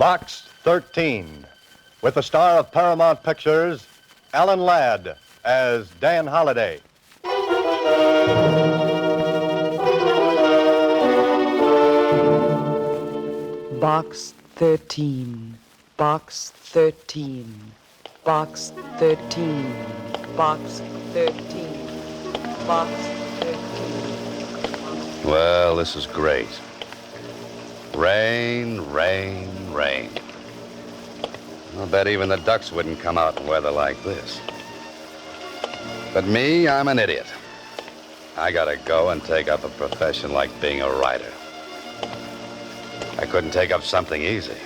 Box 13, with the star of Paramount Pictures, Alan Ladd, as Dan Holliday. Box 13, Box 13, Box 13, Box 13, Box 13. Well, this is great. Rain, rain, rain. I'll bet even the ducks wouldn't come out in weather like this. But me, I'm an idiot. I gotta go and take up a profession like being a writer. I couldn't take up something easy.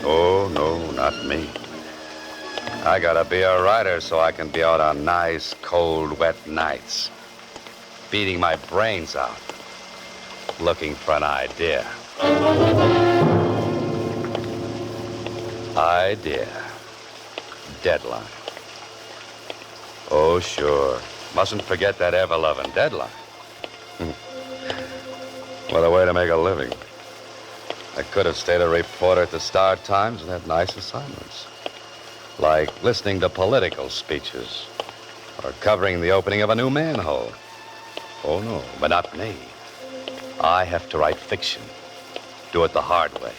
Oh, no, not me. I gotta be a writer so I can be out on nice, cold, wet nights, beating my brains out, looking for an idea. Idea. Deadline. Oh, sure. Mustn't forget that ever-loving deadline. What a way to make a living. I could have stayed a reporter at the Star Times and had nice assignments, like listening to political speeches or covering the opening of a new manhole. Oh, no, but not me. I have to write fiction. Do it the hard way.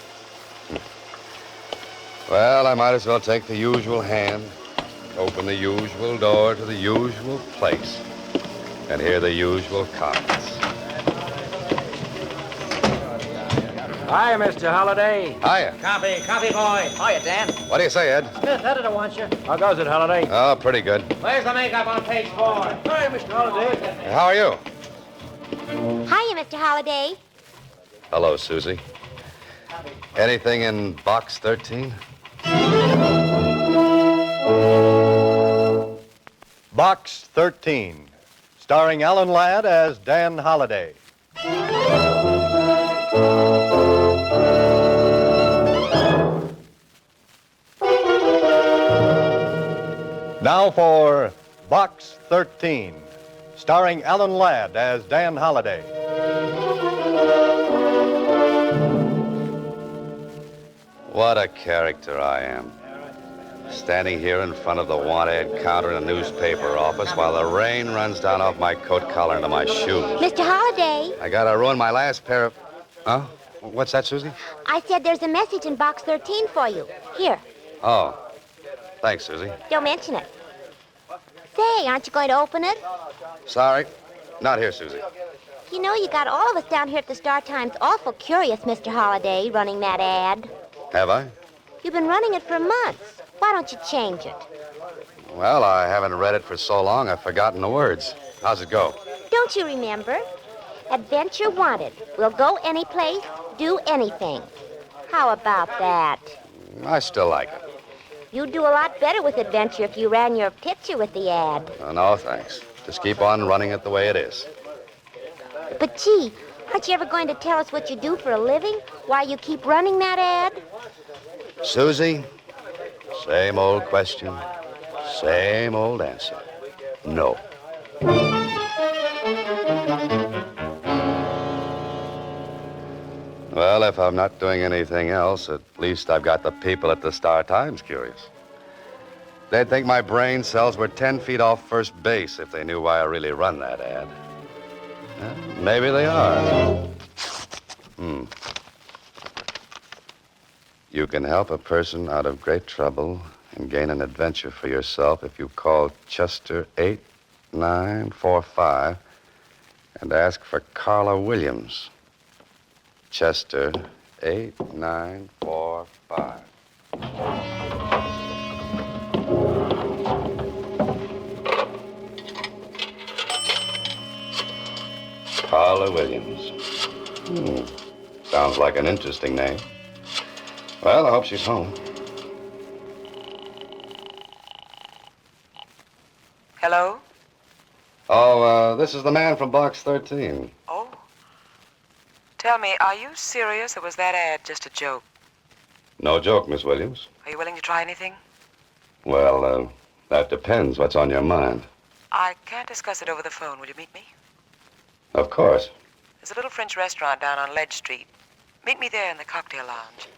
Well, I might as well take the usual hand, open the usual door to the usual place, and hear the usual comments. Hiya, Mr. Holliday. Hiya. Copy, boy. Hiya, Dan. What do you say, Ed? Smith, editor wants you. How goes it, Holliday? Oh, pretty good. Where's the makeup on page 4? Hi, Mr. Holliday. How are you? Hiya, Mr. Holliday. Hello, Susie. Anything in box 13? Box 13, starring Alan Ladd as Dan Holliday. Now for Box 13, starring Alan Ladd as Dan Holliday. What a character I am. Standing here in front of the want-ad counter in a newspaper office while the rain runs down off my coat collar into my shoes. Mr. Holliday, I gotta ruin my last pair of... Huh? What's that, Susie? I said there's a message in box 13 for you. Here, Oh. Thanks, Susie. don't mention it. Say, aren't you going to open it? Sorry. Not here, Susie. You know, you got all of us down here at the Star Times awful curious, Mr. Holliday, running that ad. Have I? You've been running it for months. Why don't you change it? Well, I haven't read it for so long, I've forgotten the words. How's it go? Don't you remember? Adventure wanted. We'll go any place, do anything. How about that? I still like it. You'd do a lot better with adventure if you ran your picture with the ad. Oh, no, thanks. Just keep on running it the way it is. But gee, aren't you ever going to tell us what you do for a living? Why you keep running that ad? Susie, same old question, same old answer. No. Well, if I'm not doing anything else, at least I've got the people at the Star Times curious. They'd think my brain cells were 10 feet off first base if they knew why I really run that ad. Maybe they are. You can help a person out of great trouble and gain an adventure for yourself if you call Chester 8945 and ask for Carla Williams. Chester 8945. Carla Williams. Sounds like an interesting name. Well, I hope she's home. Hello? Oh, this is the man from Box 13. Oh. Tell me, are you serious, or was that ad just a joke? No joke, Miss Williams. Are you willing to try anything? Well, that depends. What's on your mind? I can't discuss it over the phone. Will you meet me? Of course. There's a little French restaurant down on Ledge Street. Meet me there in the cocktail lounge.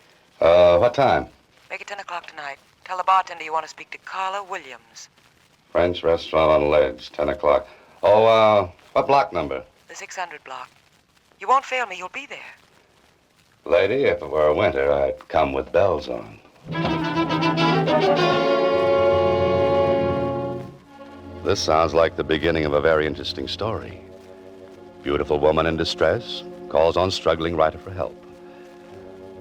What time? Make it 10 o'clock tonight. Tell the bartender you want to speak to Carla Williams. French restaurant on Ledge, 10 o'clock. Oh, what block number? The 600 block. You won't fail me. You'll be there. Lady, if it were winter, I'd come with bells on. This sounds like the beginning of a very interesting story. Beautiful woman in distress calls on struggling writer for help.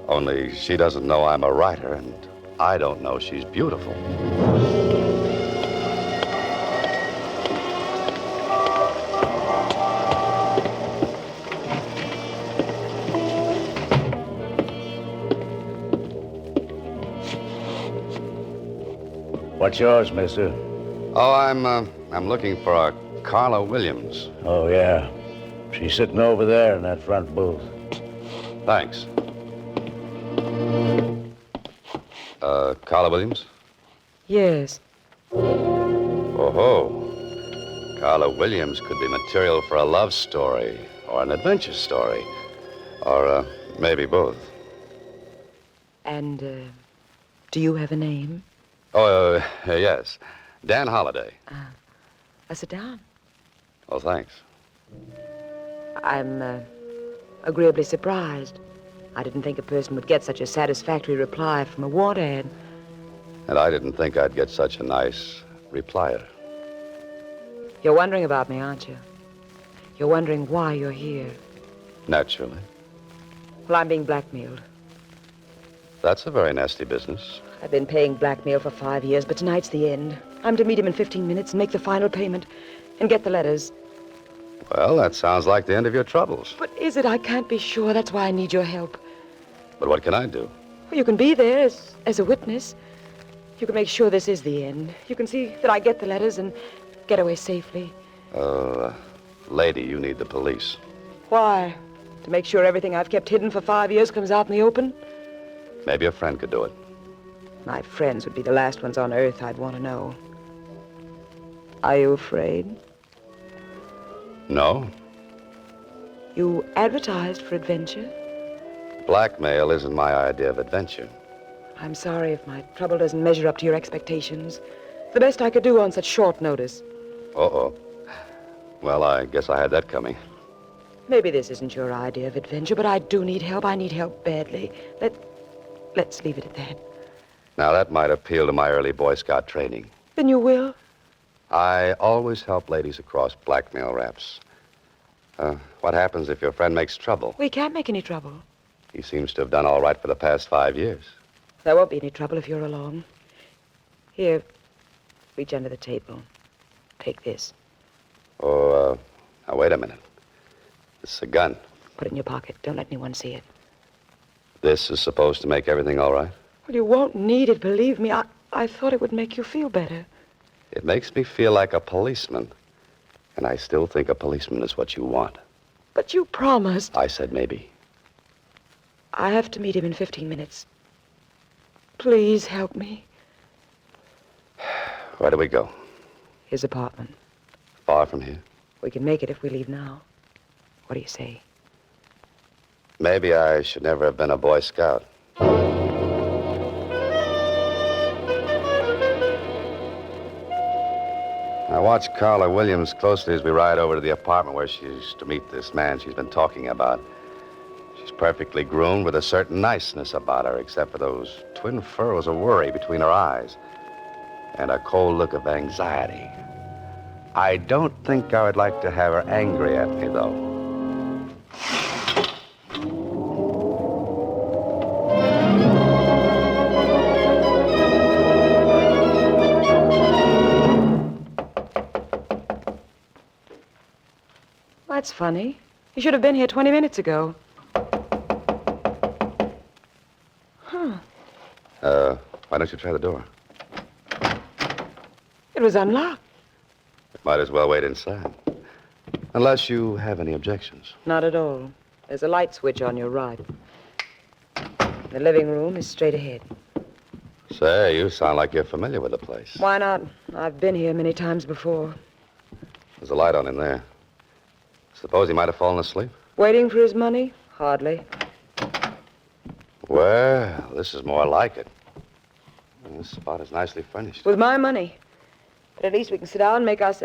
Only she doesn't know I'm a writer, and I don't know she's beautiful. What's yours, mister? Oh, I'm looking for a Carla Williams. Oh, yeah. She's sitting over there in that front booth. Thanks. Carla Williams? Yes. Oh-ho. Carla Williams could be material for a love story or an adventure story. Or maybe both. And, do you have a name? Oh, yes. Dan Holliday. Sit down. Oh, thanks. I'm, agreeably surprised. I didn't think a person would get such a satisfactory reply from a want ad. And I didn't think I'd get such a nice replier. You're wondering about me, aren't you? You're wondering why you're here. Naturally. Well, I'm being blackmailed. That's a very nasty business. I've been paying blackmail for 5 years, but tonight's the end. I'm to meet him in 15 minutes and make the final payment and get the letters. Well, that sounds like the end of your troubles. But is it? I can't be sure. That's why I need your help. But what can I do? Well, you can be there as a witness. You can make sure this is the end. You can see that I get the letters and get away safely. Lady, you need the police. Why? To make sure everything I've kept hidden for 5 years comes out in the open? Maybe a friend could do it. My friends would be the last ones on earth I'd want to know. Are you afraid? No. You advertised for adventure? Blackmail isn't my idea of adventure. I'm sorry if my trouble doesn't measure up to your expectations. The best I could do on such short notice. Uh-oh. Well, I guess I had that coming. Maybe this isn't your idea of adventure, but I do need help. I need help badly. Let's leave it at that. Now, that might appeal to my early Boy Scout training. Then you will? I always help ladies across blackmail raps. What happens if your friend makes trouble? We can't make any trouble. He seems to have done all right for the past 5 years. There won't be any trouble if you're along. Here, reach under the table. Take this. Oh, now, wait a minute. This is a gun. Put it in your pocket. Don't let anyone see it. This is supposed to make everything all right? Well, you won't need it, believe me. I thought it would make you feel better. It makes me feel like a policeman. And I still think a policeman is what you want. But you promised. I said maybe. I have to meet him in 15 minutes. Please help me. Where do we go? His apartment. Far from here? We can make it if we leave now. What do you say? Maybe I should never have been a Boy Scout. I watch Carla Williams closely as we ride over to the apartment where she's to meet this man she's been talking about. She's perfectly groomed with a certain niceness about her, except for those twin furrows of worry between her eyes and a cold look of anxiety. I don't think I would like to have her angry at me, though. That's funny. You should have been here 20 minutes ago. Why don't you try the door? It was unlocked. Might as well wait inside. Unless you have any objections. Not at all. There's a light switch on your right. The living room is straight ahead. Say, you sound like you're familiar with the place. Why not? I've been here many times before. There's a light on in there. Suppose he might have fallen asleep? Waiting for his money? Hardly. Well, this is more like it. This spot is nicely furnished. With my money. But at least we can sit down and make us...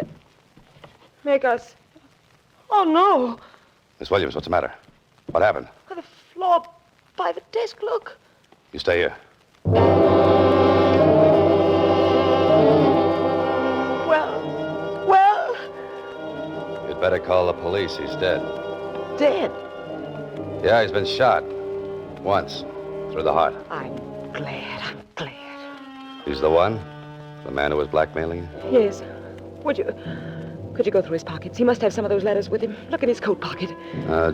Oh, no. Miss Williams, what's the matter? What happened? The floor by the desk, look. You stay here. Well... You'd better call the police. He's dead. Dead. Yeah, he's been shot. Once. Through the heart. I'm glad. He's the one? The man who was blackmailing you? Yes. Could you go through his pockets? He must have some of those letters with him. Look in his coat pocket.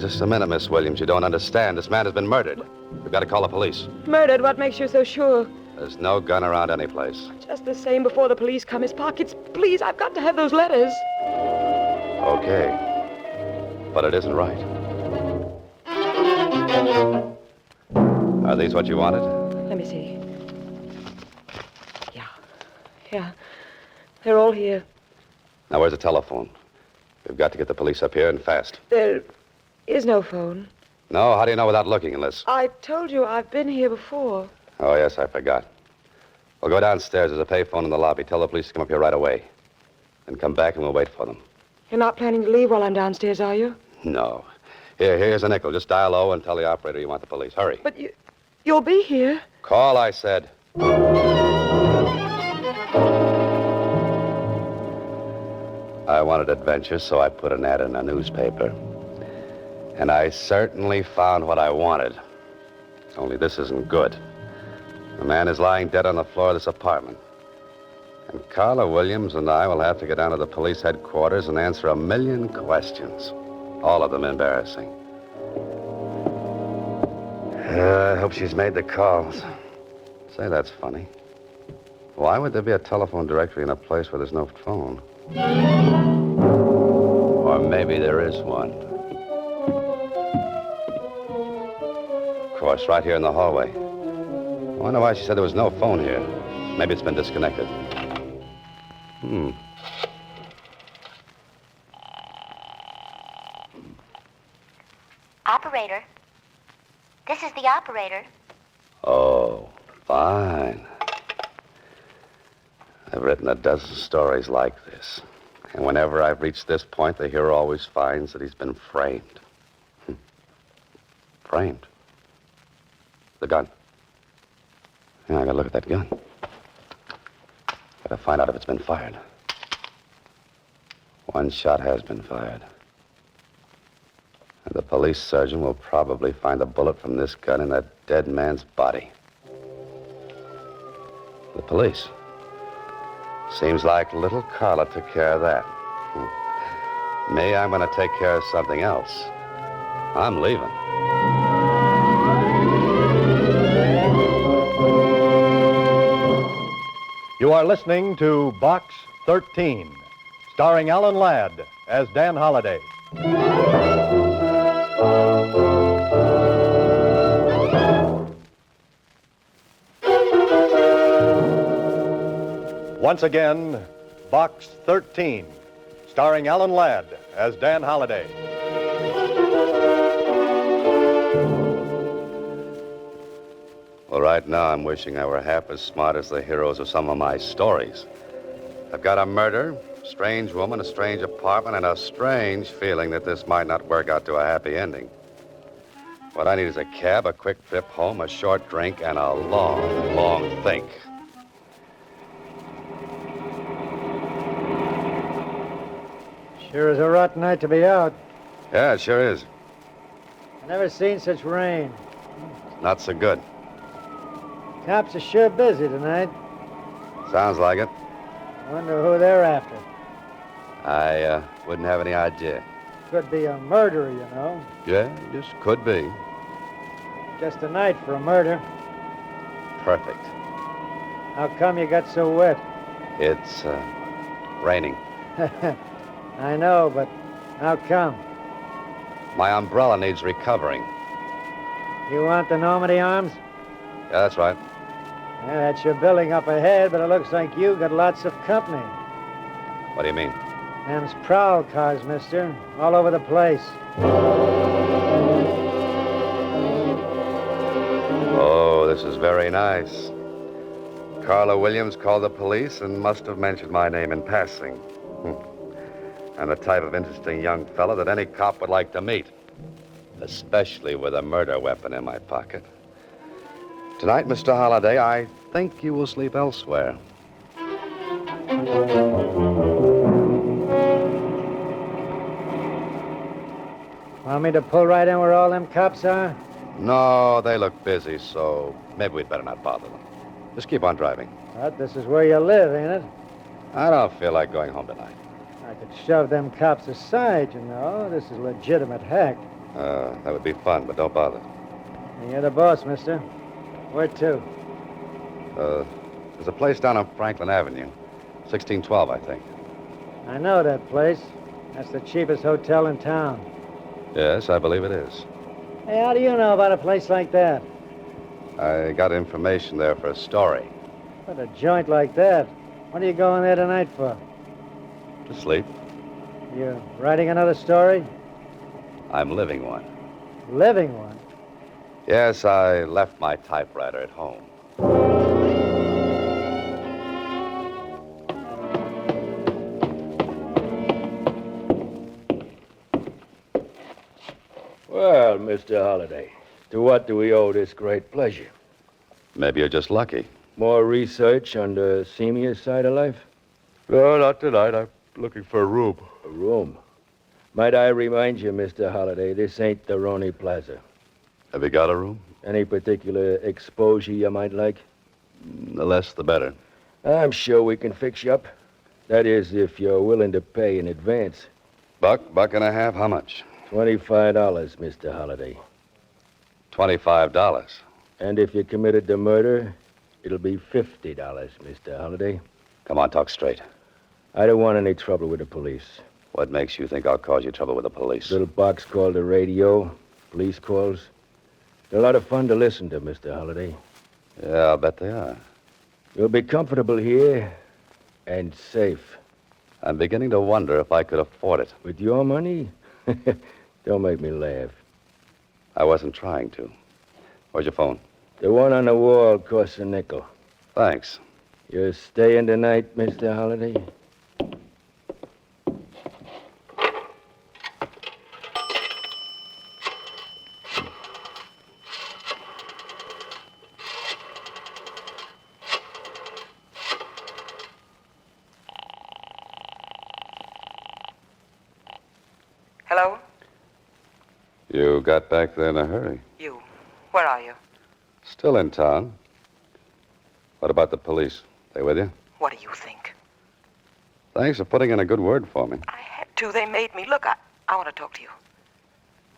Just a minute, Miss Williams. You don't understand. This man has been murdered. We've got to call the police. Murdered? What makes you so sure? There's no gun around any place. Just the same, before the police come, his pockets. Please, I've got to have those letters. Okay. But it isn't right. Are these what you wanted? Let me see. Yeah. They're all here. Now, where's the telephone? We've got to get the police up here and fast. There is no phone. No? How do you know without looking unless... I told you I've been here before. Oh, yes, I forgot. We'll go downstairs. There's a payphone in the lobby. Tell the police to come up here right away. Then come back and we'll wait for them. You're not planning to leave while I'm downstairs, are you? No. Here's a nickel. Just dial 0 and tell the operator you want the police. Hurry. But you'll be here. Call, I said. I wanted adventure, so I put an ad in a newspaper. And I certainly found what I wanted. Only this isn't good. The man is lying dead on the floor of this apartment. And Carla Williams and I will have to get down to the police headquarters and answer 1,000,000 questions. All of them embarrassing. I hope she's made the calls. Say, that's funny. Why would there be a telephone directory in a place where there's no phone? Or maybe there is one. Of course, right here in the hallway. I wonder why she said there was no phone here. Maybe it's been disconnected. Operator. This is the operator. Oh, fine. I've written a dozen stories like this. And whenever I've reached this point, the hero always finds that he's been framed. Framed? The gun. Yeah, I gotta look at that gun. Gotta find out if it's been fired. One shot has been fired. And the police surgeon will probably find a bullet from this gun in that dead man's body. The police. Seems like little Carla took care of that. Me, I'm gonna take care of something else. I'm leaving. You are listening to Box 13, starring Alan Ladd as Dan Holliday. Once again, Box 13, starring Alan Ladd as Dan Holliday. Well, right now, I'm wishing I were half as smart as the heroes of some of my stories. I've got a murder, a strange woman, a strange apartment, and a strange feeling that this might not work out to a happy ending. What I need is a cab, a quick trip home, a short drink, and a long, long think. Sure is a rotten night to be out. Yeah, it sure is. Never seen such rain. Not so good. Cops are sure busy tonight. Sounds like it. Wonder who they're after. I wouldn't have any idea. Could be a murderer, you know. Yeah, just could be. Just a night for a murder. Perfect. How come you got so wet? It's raining. I know, but how come? My umbrella needs recovering. You want the Normandy arms? Yeah, that's right. Yeah, that's your building up ahead, but it looks like you got lots of company. What do you mean? Them's prowl cars, mister. All over the place. This is very nice. Carla Williams called the police and must have mentioned my name in passing. I'm the type of interesting young fellow that any cop would like to meet, especially with a murder weapon in my pocket. Tonight, Mr. Holliday, I think you will sleep elsewhere. Want me to pull right in where all them cops are? No, they look busy, so maybe we'd better not bother them. Just keep on driving. But this is where you live, ain't it? I don't feel like going home tonight. I could shove them cops aside, you know. This is legitimate hack. That would be fun, but don't bother. You're the boss, mister. Where to? There's a place down on Franklin Avenue. 1612, I think. I know that place. That's the cheapest hotel in town. Yes, I believe it is. Hey, how do you know about a place like that? I got information there for a story. But a joint like that, what are you going there tonight for? To sleep. You writing another story? I'm living one. Living one? Yes, I left my typewriter at home. Well, Mr. Holliday, to what do we owe this great pleasure? Maybe you're just lucky. More research on the seamier side of life? No, not tonight. I'm looking for a room. A room. Might I remind you, Mr. Holliday, this ain't the Roney Plaza. Have you got a room? Any particular exposure you might like? The less, the better. I'm sure we can fix you up. That is, if you're willing to pay in advance. Buck and a half, how much? $25, Mr. Holliday. $25. And if you committed the murder, it'll be $50, Mr. Holliday. Come on, talk straight. I don't want any trouble with the police. What makes you think I'll cause you trouble with the police? Little box called the radio, police calls. They're a lot of fun to listen to, Mr. Holliday. Yeah, I'll bet they are. You'll be comfortable here and safe. I'm beginning to wonder if I could afford it. With your money? Don't make me laugh. I wasn't trying to. Where's your phone? The one on the wall costs a nickel. Thanks. You're staying tonight, Mr. Holliday? Hello? You got back there in a hurry. You. Where are you? Still in town. What about the police? They with you? What do you think? Thanks for putting in a good word for me. I had to. They made me. Look, I want to talk to you.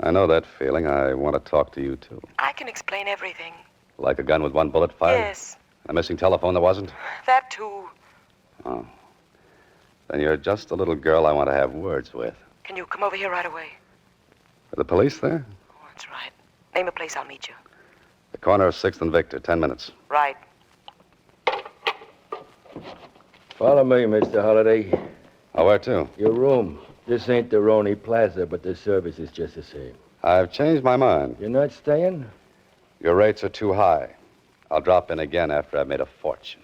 I know that feeling. I want to talk to you, too. I can explain everything. Like a gun with one bullet fired? Yes. And a missing telephone that wasn't? That, too. Oh. Then you're just the little girl I want to have words with. Can you come over here right away? Are the police there? Oh, that's right. Name a place, I'll meet you. The corner of 6th and Victor, 10 minutes. Right. Follow me, Mr. Holliday. Oh, where to? Your room. This ain't the Roney Plaza, but the service is just the same. I've changed my mind. You're not staying? Your rates are too high. I'll drop in again after I've made a fortune.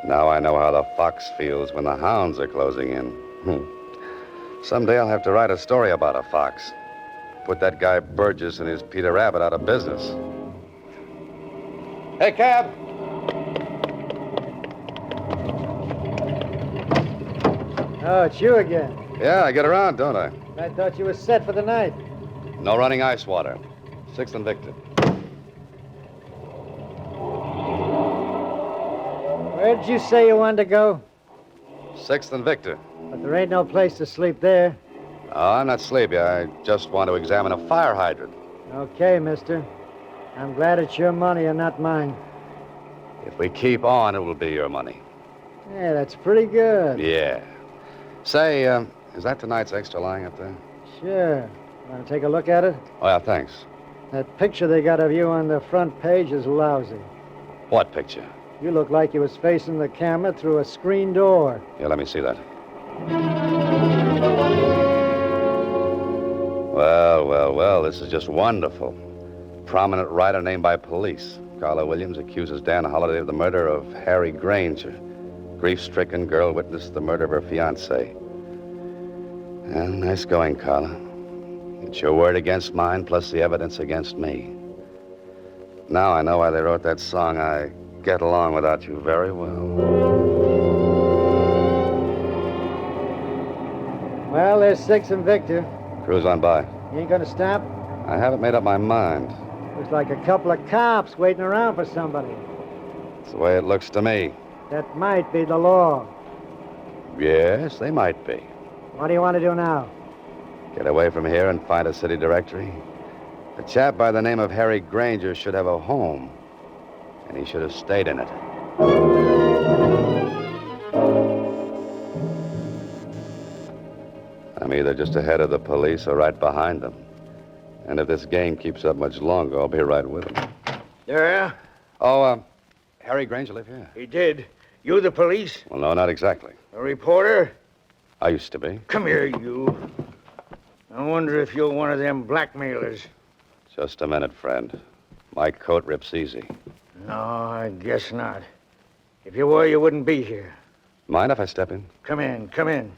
Now I know how the fox feels when the hounds are closing in. Someday I'll have to write a story about a fox. Put that guy Burgess and his Peter Rabbit out of business. Hey, cab! Oh, it's you again. Yeah, I get around, don't I? I thought you were set for the night. No running ice water. 6th and Victor. Where did you say you wanted to go? 6th and Victor. But there ain't no place to sleep there. Oh, I'm not sleepy. I just want to examine a fire hydrant. Okay, mister. I'm glad it's your money and not mine. If we keep on, it will be your money. Yeah, that's pretty good. Yeah. Say, is that tonight's extra lying up there? Sure. Want to take a look at it? Oh, yeah, thanks. That picture they got of you on the front page is lousy. What picture? You look like you was facing the camera through a screen door. Yeah, let me see that. Well, this is just wonderful. Prominent writer named by police. Carla Williams accuses Dan Holliday of the murder of Harry Granger. Grief-stricken girl witnessed the murder of her fiancé. Well, nice going, Carla. It's your word against mine, plus the evidence against me. Now I know why they wrote that song, I Get Along Without You Very Well. Well, there's Six and Victor. Cruise on by. You ain't gonna stop? I haven't made up my mind. Looks like a couple of cops waiting around for somebody. It's the way it looks to me. That might be the law. Yes, they might be. What do you want to do now? Get away from here and find a city directory. A chap by the name of Harry Granger should have a home, and he should have stayed in it. I'm either just ahead of the police or right behind them. And if this game keeps up much longer, I'll be right with them. Yeah, Oh, Harry Granger live here? he did. You the police? Well, no, not exactly. A reporter? I used to be. Come here, you. I wonder if you're one of them blackmailers. Just a minute, friend. My coat rips easy. No, I guess not. If you were, you wouldn't be here. Mind if I step in? Come in, come in.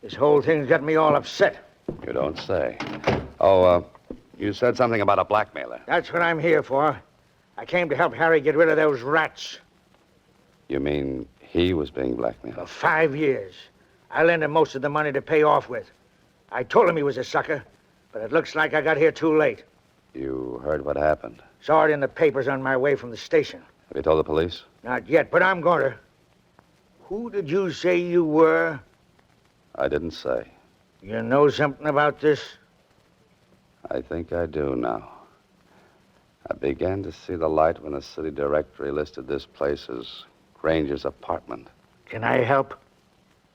This whole thing's got me all upset. You don't say. Oh, you said something about a blackmailer. That's what I'm here for. I came to help Harry get rid of those rats. You mean he was being blackmailed? For 5 years. I lent him most of the money to pay off with. I told him he was a sucker, but it looks like I got here too late. You heard what happened? Saw it in the papers on my way from the station. Have you told the police? Not yet, but I'm going to. Who did you say you were? I didn't say. You know something about this? I think I do now. I began to see the light when the city directory listed this place as Granger's apartment. Can I help?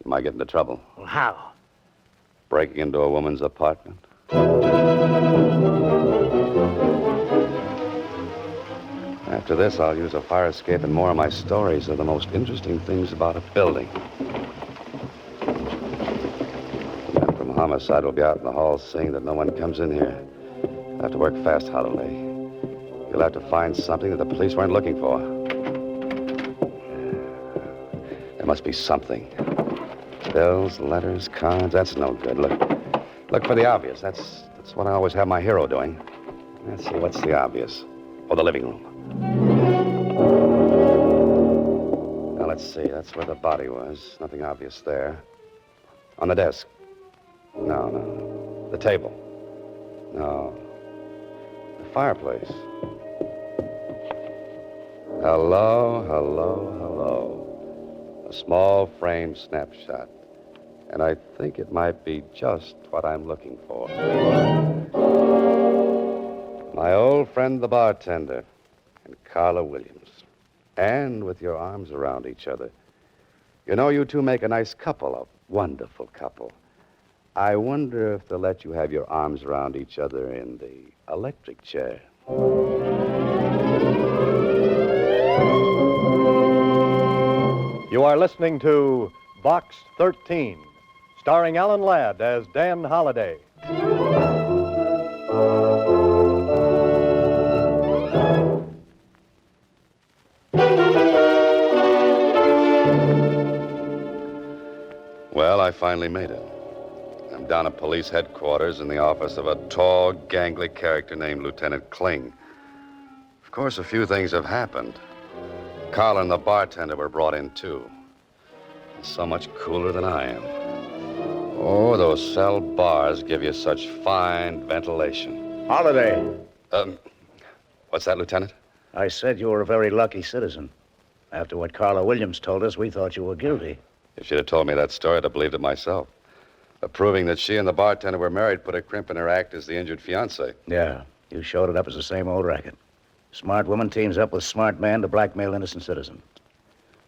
You might get into trouble. Well, how? Breaking into a woman's apartment. After this, I'll use a fire escape, and more of my stories are the most interesting things about a building. The men from homicide will be out in the hall seeing that no one comes in here. You'll have to work fast, Holloway. You'll have to find something that the police weren't looking for. There must be something. Bills, letters, cards, that's no good. Look for the obvious. That's what I always have my hero doing. Let's see, what's the obvious? Oh, the living room. Now, let's see. That's where the body was. Nothing obvious there. On the desk. No. The table. No. The fireplace. Hello. A small frame snapshot. And I think it might be just what I'm looking for. My old friend, the bartender, and Carla Williams. And with your arms around each other. You know, you two make a nice couple, a wonderful couple. I wonder if they'll let you have your arms around each other in the electric chair. You are listening to Box 13, starring Alan Ladd as Dan Holliday. Well, I finally made it. I'm down at police headquarters in the office of a tall, gangly character named Lieutenant Kling. Of course, a few things have happened. Carl and the bartender were brought in, too. So much cooler than I am. Oh, those cell bars give you such fine ventilation. Holiday. What's that, Lieutenant? I said you were a very lucky citizen. After what Carla Williams told us, we thought you were guilty. If she'd have told me that story, I'd have believed it myself. But proving that she and the bartender were married put a crimp in her act as the injured fiancé. Yeah, you showed it up as the same old racket. Smart woman teams up with smart man to blackmail innocent citizen.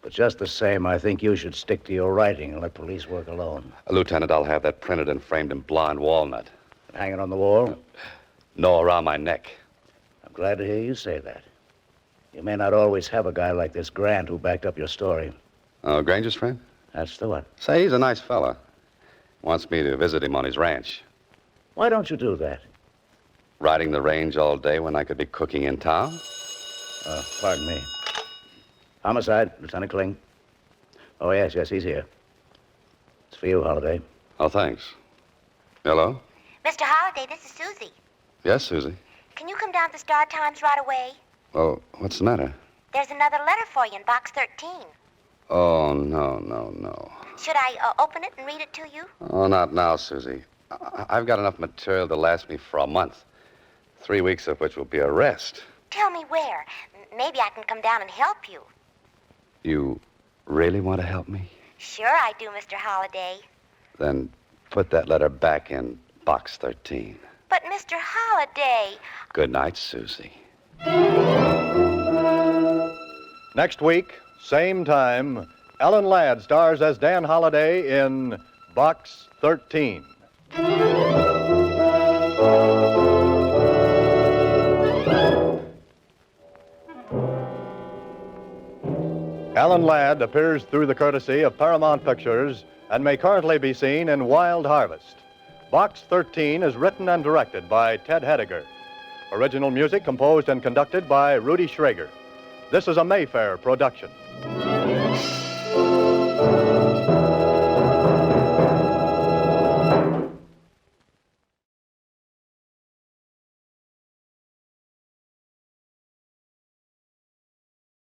But just the same, I think you should stick to your writing and let police work alone. Lieutenant, I'll have that printed and framed in blonde walnut. Hang it on the wall? No, around my neck. I'm glad to hear you say that. You may not always have a guy like this Grant who backed up your story. Oh, Granger's friend? That's the one. Say, he's a nice fella. Wants me to visit him on his ranch. Why don't you do that? Riding the range all day when I could be cooking in town? Pardon me. Homicide, Lieutenant Kling. Oh, yes, he's here. It's for you, Holliday. Oh, thanks. Hello? Mr. Holliday, this is Susie. Yes, Susie. Can you come down to the Star Times right away? Oh, what's the matter? There's another letter for you in box 13. Oh, no. Should I open it and read it to you? Oh, not now, Susie. I've got enough material to last me for a month. 3 weeks of which will be a rest. Tell me where. Maybe I can come down and help you. You really want to help me? Sure I do, Mr. Holliday. Then put that letter back in box 13. But, Mr. Holliday... Good night, Susie. Next week, same time, Alan Ladd stars as Dan Holliday in Box 13. Alan Ladd appears through the courtesy of Paramount Pictures and may currently be seen in Wild Harvest. Box 13 is written and directed by Ted Hediger. Original music composed and conducted by Rudy Schrager. This is a Mayfair production.